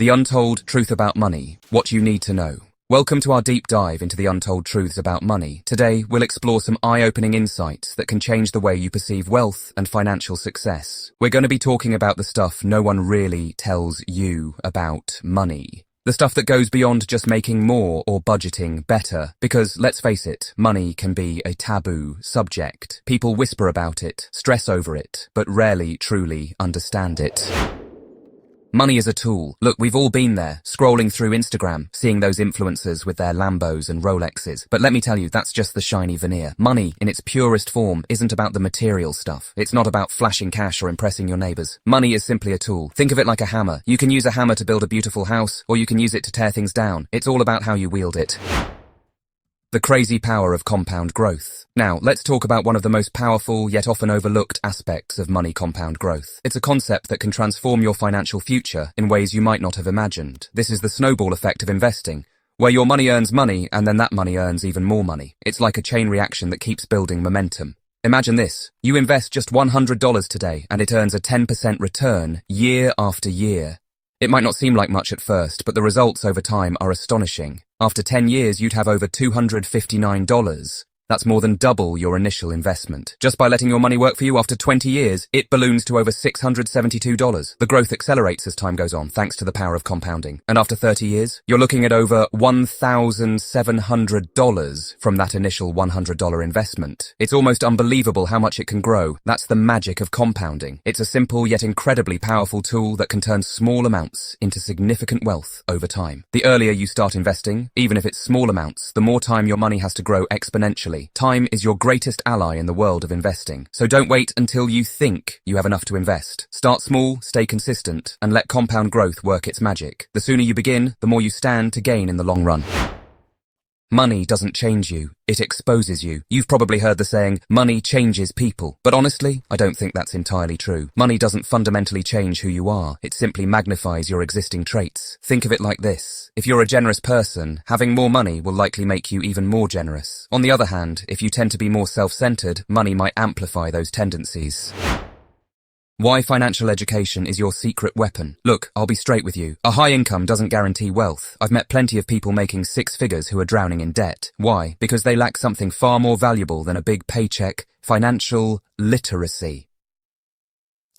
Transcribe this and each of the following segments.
The Untold Truth About Money, What You Need to Know. Welcome to our deep dive into the untold truths about money. Today, we'll explore some eye-opening insights that can change the way you perceive wealth and financial success. We're going to be talking about the stuff no one really tells you about money. The stuff that goes beyond just making more or budgeting better. Because, let's face it, money can be a taboo subject. People whisper about it, stress over it, but rarely truly understand it. Money is a tool. Look, we've all been there, scrolling through Instagram, seeing those influencers with their Lambos and Rolexes. But let me tell you, that's just the shiny veneer. Money, in its purest form, isn't about the material stuff. It's not about flashing cash or impressing your neighbors. Money is simply a tool. Think of it like a hammer. You can use a hammer to build a beautiful house, or you can use it to tear things down. It's all about how you wield it. The crazy power of compound growth. Now, let's talk about one of the most powerful yet often overlooked aspects of money compound growth. It's a concept that can transform your financial future in ways you might not have imagined. This is the snowball effect of investing, where your money earns money and then that money earns even more money. It's like a chain reaction that keeps building momentum. Imagine this. You invest just $100 today and it earns a 10% return year after year. It might not seem like much at first, but the results over time are astonishing. After 10 years, you'd have over $259. That's more than double your initial investment. Just by letting your money work for you after 20 years, it balloons to over $672. The growth accelerates as time goes on, thanks to the power of compounding. And after 30 years, you're looking at over $1,700 from that initial $100 investment. It's almost unbelievable how much it can grow. That's the magic of compounding. It's a simple yet incredibly powerful tool that can turn small amounts into significant wealth over time. The earlier you start investing, even if it's small amounts, the more time your money has to grow exponentially. Time is your greatest ally in the world of investing. So don't wait until you think you have enough to invest. Start small, stay consistent, and let compound growth work its magic. The sooner you begin, the more you stand to gain in the long run. Money doesn't change you, it exposes you. You've probably heard the saying, money changes people. But honestly, I don't think that's entirely true. Money doesn't fundamentally change who you are. It simply magnifies your existing traits. Think of it like this. If you're a generous person, having more money will likely make you even more generous. On the other hand, if you tend to be more self-centered, money might amplify those tendencies. Why financial education is your secret weapon. Look, I'll be straight with you. A high income doesn't guarantee wealth. I've met plenty of people making six figures who are drowning in debt. Why? Because they lack something far more valuable than a big paycheck: financial literacy.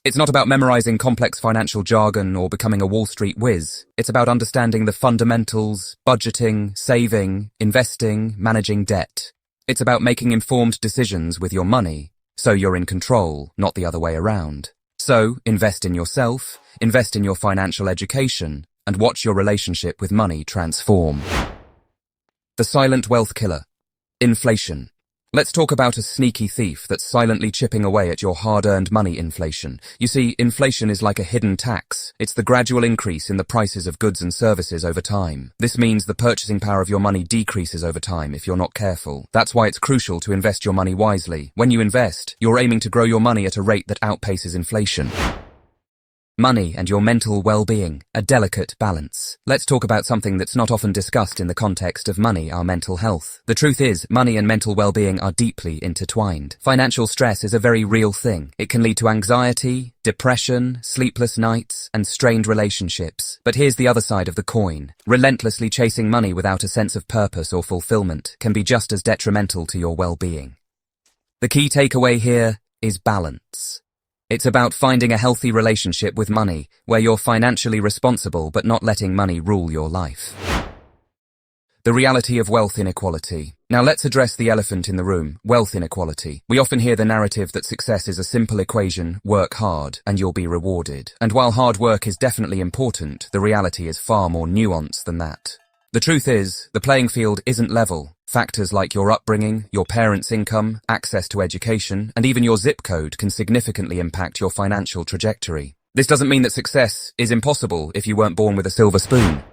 It's not about memorizing complex financial jargon or becoming a Wall Street whiz. It's about understanding the fundamentals: budgeting, saving, investing, managing debt. It's about making informed decisions with your money, so you're in control, not the other way around. So, invest in yourself, invest in your financial education, and watch your relationship with money transform. The silent wealth killer. Inflation. Let's talk about a sneaky thief that's silently chipping away at your hard-earned money. Inflation. You see, inflation is like a hidden tax. It's the gradual increase in the prices of goods and services over time. This means the purchasing power of your money decreases over time if you're not careful. That's why it's crucial to invest your money wisely. When you invest, you're aiming to grow your money at a rate that outpaces inflation. Money and your mental well-being, a delicate balance. Let's talk about something that's not often discussed in the context of money: our mental health. The truth is, money and mental well-being are deeply intertwined. Financial stress is a very real thing. It can lead to anxiety, depression, sleepless nights, and strained relationships. But here's the other side of the coin. Relentlessly chasing money without a sense of purpose or fulfillment can be just as detrimental to your well-being. The key takeaway here is balance. It's about finding a healthy relationship with money, where you're financially responsible but not letting money rule your life. The reality of wealth inequality. Now let's address the elephant in the room: wealth inequality. We often hear the narrative that success is a simple equation: work hard and you'll be rewarded. And while hard work is definitely important, the reality is far more nuanced than that. The truth is, the playing field isn't level. Factors like your upbringing, your parents' income, access to education, and even your zip code can significantly impact your financial trajectory. This doesn't mean that success is impossible if you weren't born with a silver spoon.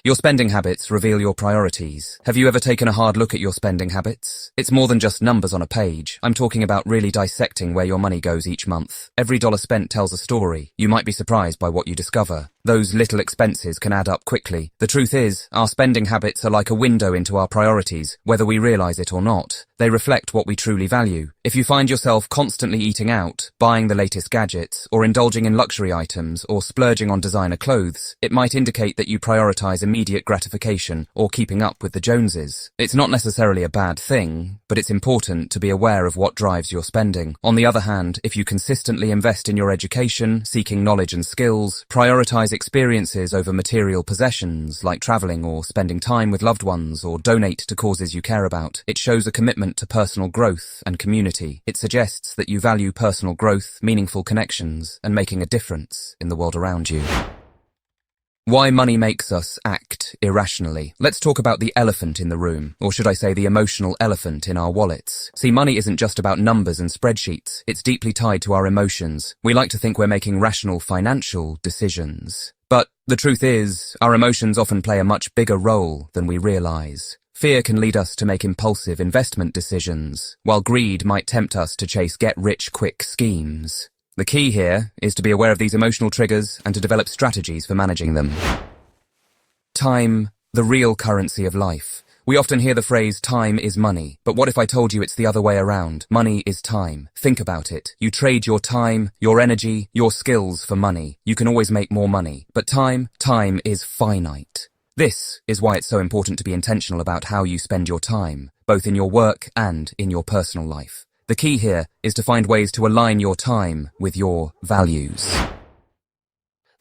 Your spending habits reveal your priorities. Have you ever taken a hard look at your spending habits? It's more than just numbers on a page. I'm talking about really dissecting where your money goes each month. Every dollar spent tells a story. You might be surprised by what you discover. Those little expenses can add up quickly. The truth is, our spending habits are like a window into our priorities, whether we realize it or not. They reflect what we truly value. If you find yourself constantly eating out, buying the latest gadgets, or indulging in luxury items, or splurging on designer clothes, it might indicate that you prioritize immediate gratification or keeping up with the Joneses. It's not necessarily a bad thing, but it's important to be aware of what drives your spending. On the other hand, if you consistently invest in your education, seeking knowledge and skills, prioritize experiences over material possessions like traveling or spending time with loved ones, or donate to causes you care about, it shows a commitment to personal growth and community. It suggests that you value personal growth, meaningful connections, and making a difference in the world around you. Why money makes us act irrationally. Let's talk about the elephant in the room, or should I say the emotional elephant in our wallets. See, money isn't just about numbers and spreadsheets. It's deeply tied to our emotions. We like to think we're making rational financial decisions. But the truth is, our emotions often play a much bigger role than we realize. Fear can lead us to make impulsive investment decisions, while greed might tempt us to chase get-rich-quick schemes. The key here is to be aware of these emotional triggers and to develop strategies for managing them. Time, the real currency of life. We often hear the phrase, time is money. But what if I told you it's the other way around? Money is time. Think about it. You trade your time, your energy, your skills for money. You can always make more money. But time is finite. This is why it's so important to be intentional about how you spend your time, both in your work and in your personal life. The key here is to find ways to align your time with your values.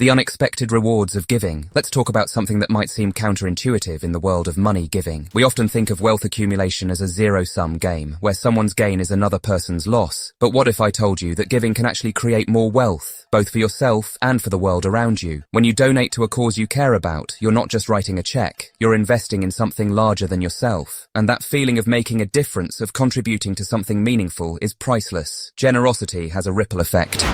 The unexpected rewards of giving. Let's talk about something that might seem counterintuitive in the world of money giving. We often think of wealth accumulation as a zero-sum game, where someone's gain is another person's loss. But what if I told you that giving can actually create more wealth, both for yourself and for the world around you? When you donate to a cause you care about, you're not just writing a check, you're investing in something larger than yourself. And that feeling of making a difference, of contributing to something meaningful, is priceless. Generosity has a ripple effect.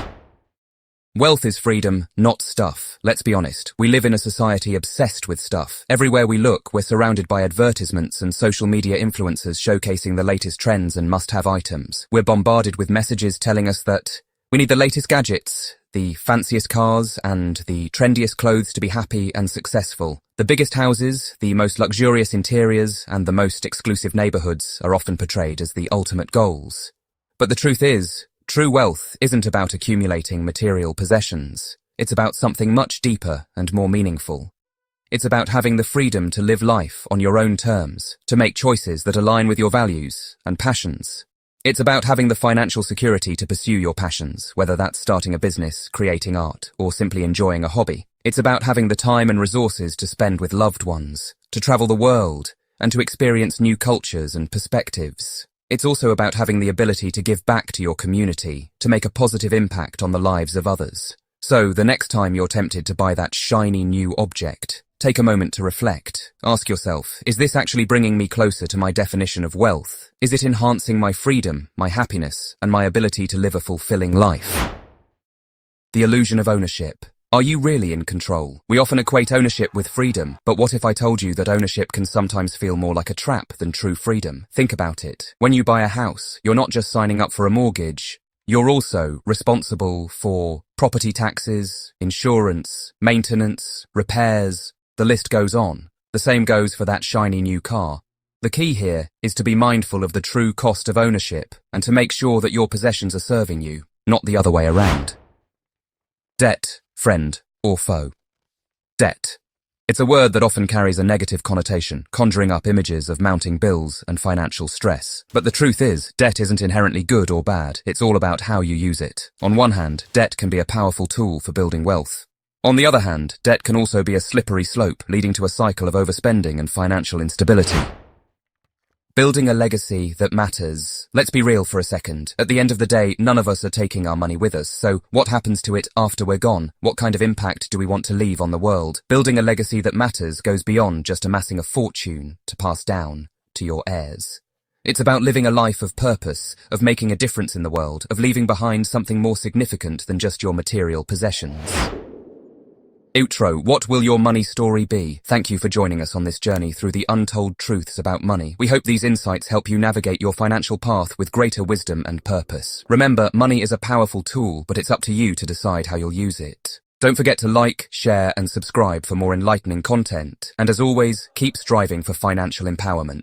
Wealth is freedom, not stuff. Let's be honest, we live in a society obsessed with stuff. Everywhere we look, we're surrounded by advertisements and social media influencers showcasing the latest trends and must-have items. We're bombarded with messages telling us that we need the latest gadgets, the fanciest cars, and the trendiest clothes to be happy and successful. The biggest houses, the most luxurious interiors, and the most exclusive neighborhoods are often portrayed as the ultimate goals. But the truth is, true wealth isn't about accumulating material possessions. It's about something much deeper and more meaningful. It's about having the freedom to live life on your own terms, to make choices that align with your values and passions. It's about having the financial security to pursue your passions, whether that's starting a business, creating art, or simply enjoying a hobby. It's about having the time and resources to spend with loved ones, to travel the world, and to experience new cultures and perspectives. It's also about having the ability to give back to your community, to make a positive impact on the lives of others. So, the next time you're tempted to buy that shiny new object, take a moment to reflect. Ask yourself, is this actually bringing me closer to my definition of wealth? Is it enhancing my freedom, my happiness, and my ability to live a fulfilling life? The illusion of ownership. Are you really in control? We often equate ownership with freedom, but what if I told you that ownership can sometimes feel more like a trap than true freedom? Think about it. When you buy a house, you're not just signing up for a mortgage, you're also responsible for property taxes, insurance, maintenance, repairs, the list goes on. The same goes for that shiny new car. The key here is to be mindful of the true cost of ownership and to make sure that your possessions are serving you, not the other way around. Debt. Friend or foe. Debt. It's a word that often carries a negative connotation, conjuring up images of mounting bills and financial stress. But the truth is, debt isn't inherently good or bad. It's all about how you use it. On one hand, debt can be a powerful tool for building wealth. On the other hand, debt can also be a slippery slope, leading to a cycle of overspending and financial instability. Building a legacy that matters. Let's be real for a second. At the end of the day, none of us are taking our money with us, so what happens to it after we're gone? What kind of impact do we want to leave on the world? Building a legacy that matters goes beyond just amassing a fortune to pass down to your heirs. It's about living a life of purpose, of making a difference in the world, of leaving behind something more significant than just your material possessions. Outro, what will your money story be? Thank you for joining us on this journey through the untold truths about money. We hope these insights help you navigate your financial path with greater wisdom and purpose. Remember, money is a powerful tool, but it's up to you to decide how you'll use it. Don't forget to like, share, and subscribe for more enlightening content. And as always, keep striving for financial empowerment.